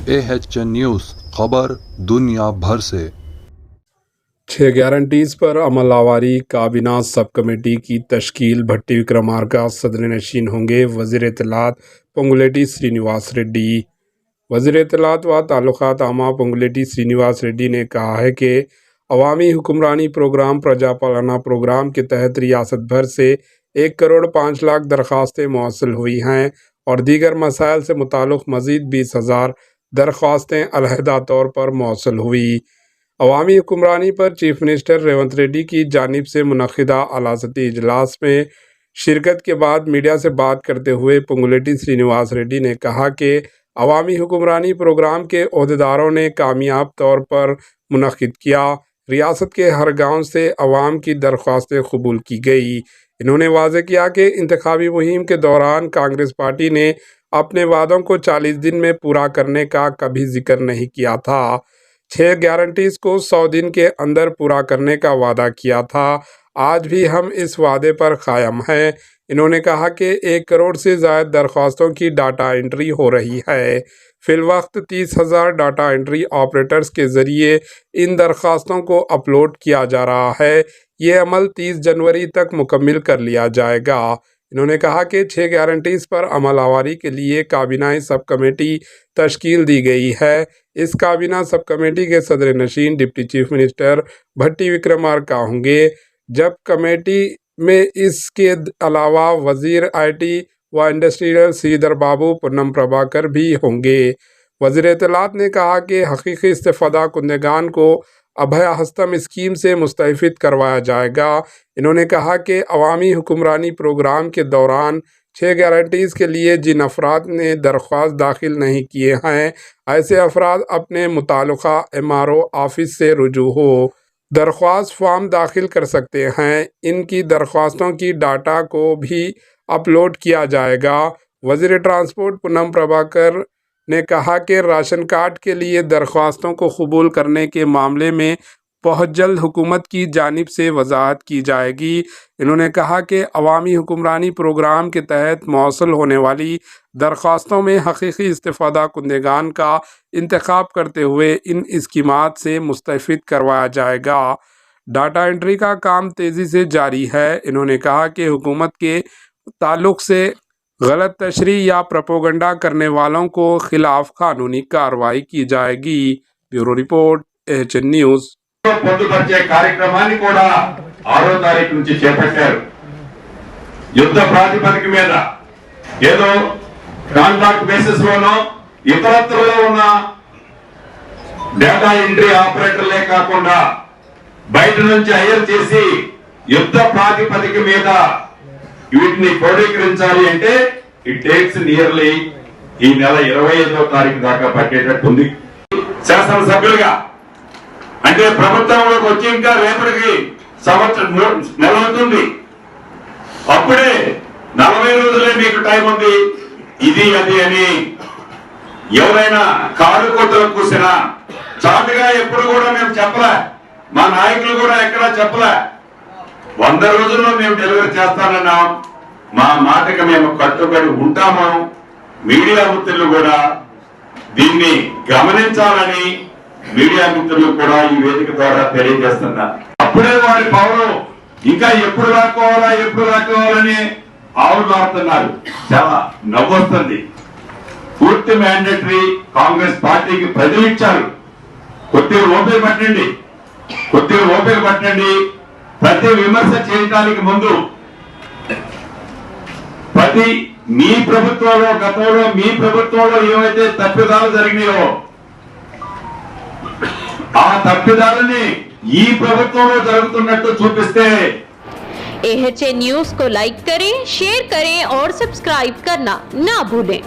AHN news खबर दुनिया भर से। 6 गारंटीज पर अमलावरी काबीना सब कमेटी की तश्कील। भट्टी विक्रमार्का सदर नशीन होंगे। वज़ीर इत्तलात पोंगुलेटी श्रीनिवास रेड्डी। वज़ीर इत्तलात व ताल्लुकात आमा पोंगुलेटी श्रीनिवास रेड्डी ने कहा है कि अवामी हुक्मरानी प्रोग्राम प्रजा पालना प्रोग्राम के तहत रियासत भर से 1 करोड़ 5 लाख दरख्वास्तें मौसूल हुई हैं और दीगर मसाइल से मुताल्लिक़ मज़ीद 20,000 दरख्वास्तें अलहदा तौर पर मौसूल हुई। अवामी हुक्मरानी पर चीफ मिनिस्टर रेवंत रेड्डी की जानिब से मुनक़िदा अलासती इजलास में शिरकत के बाद मीडिया से बात करते हुए पोंगुलेटी श्रीनिवास रेड्डी ने कहा कि अवामी हुक्मरानी प्रोग्राम के ओहदेदारों ने कामयाब तौर पर मुनक़िद किया। रियासत के हर गांव से अवाम की दरख्वास्तें कबूल की गई। इन्होंने वाज़ेह किया कि इंतखाबी मुहिम के दौरान कांग्रेस पार्टी ने अपने वादों को 40 दिन में पूरा करने का कभी जिक्र नहीं किया था। 6 गारंटीज को 100 दिन के अंदर पूरा करने का वादा किया था। आज भी हम इस वादे पर कायम हैं। इन्होंने कहा कि 1 करोड़ से ज़ायद दरख्वास्तों की डाटा एंट्री हो रही है। फ़िलवक्त 30,000 डाटा एंट्री ऑपरेटर्स के ज़रिए इन दरख्वास्तों को अपलोड किया जा रहा है। ये अमल 30 जनवरी तक मुकम्मिल कर लिया जाएगा। इन्होंने कहा कि 6 गारंटीज पर अमलावरी के लिए काबीना सब कमेटी तश्कील दी गई है। इस काबीना सब कमेटी के सदर नशीन डिप्टी चीफ मिनिस्टर भट्टी विक्रमार्का होंगे, जब कमेटी में इसके अलावा वज़ीर IT व इंडस्ट्रियल श्रीधर बाबू पूनम प्रभाकर भी होंगे। वज़ीर इत्तलात ने कहा कि हकीकी इस्तिफ़ादा कुंदगान को अभय हस्तम स्कीम से मुस्तफ़ीद करवाया जाएगा। इन्होंने कहा कि अवामी हुक्मरानी प्रोग्राम के दौरान 6 गारंटीज़ के लिए जिन अफराद ने दरख्वास्त दाखिल नहीं किए हैं, ऐसे अफराद अपने मुताल्लिक़ा MRO ऑफिस से रुजू हो दरख्वास्त फॉर्म दाखिल कर सकते हैं। इनकी दरख्वास्तों की डाटा को भी अपलोड किया जाएगा। वज़ीर ट्रांसपोर्ट पूनम प्रभाकर ने कहा कि राशन कार्ड के लिए दरख्वास्तों को कबूल करने के मामले में बहुत जल्द हुकूमत की जानिब से वजाहत की जाएगी। इन्होंने कहा कि अवामी हुक्मरानी प्रोग्राम के तहत मौसूल होने वाली दरख्वास्तों में हकीकी इस्तिफ़ादा कुंदगान का इंतखाब करते हुए इन स्कीमात से मुस्तफ़ीद करवाया जाएगा। डाटा एंट्री का काम तेज़ी से जारी है। इन्होंने कहा कि हुकूमत के ताल्लुक़ से गलत तशरीह या प्रोपेगेंडा करने वालों को खिलाफ कानूनी कार्रवाई की जाएगी। Bureau report AHN news. పొందుపరిచే కార్యక్రమాన్ని కూడా 6వ తారీఖు నుంచి చేపట్టారు. యుద్ధ ప్రాతిపదిక మీద ఏదో కాంట్రాక్ట్ బేసిస్ లోనో ఇతరత్రలో ఉన్న డేటా ఎంట్రీ ఆపరేటర్లే కాకుండా బయట నుంచి హైర్ చేసి యుద్ధ ప్రాతిపదిక మీద వీటిని క్రోడీకరించాలి అంటే ఇట్ టేక్స్ నియర్లీ ఈ నెల 25వ తారీఖు దాకా పట్టేటట్టుంది. శాసనసభ్యులుగా అంటే ప్రభుత్వంలోకి వచ్చి ఇంకా రేపటికి సంవత్సరం నెల అవుతుంది. అప్పుడే 40 రోజులే మీకు టైం ఉంది, ఇది అది అని ఎవరైనా కారు కొట్టలు కూసినా చాటుగా ఎప్పుడు కూడా మేము చెప్పలే, మా నాయకులు కూడా ఎక్కడా చెప్పలే. 100 రోజుల్లో మేము డెలివరీ చేస్తానన్నాం. మా మాటకి మేము కట్టుబడి ఉంటాము. మీడియా మిత్రులు కూడా దీన్ని గమనించాలని మీడియా మిత్రులు కూడా ఈ వేదిక ద్వారా తెలియజేస్తున్నారు. అప్పుడే వారి పౌరు ఇంకా ఎప్పుడు రాకోవాలని ఆవులు మారుతున్నారు. చాలా నవ్వొస్తుంది. పూర్తి మ్యాండేటరీ కాంగ్రెస్ పార్టీకి ప్రజలు ఇచ్చారు. కొద్దిగా ఓపిక పట్టండి. ప్రతి విమర్శ చేయడానికి ముందు మీ ప్రభుత్వంలో గతంలో మీ ప్రభుత్వంలో ఏవైతే తప్పిదాలు జరిగినాయో ఆ తప్పిదాలని ఈ ప్రభుత్వంలో జరుగుతున్నట్టు చూపిస్తే AHN न्यूज़ को लाइक करें, शेयर करें और सब्सक्राइब करना ना भूलें।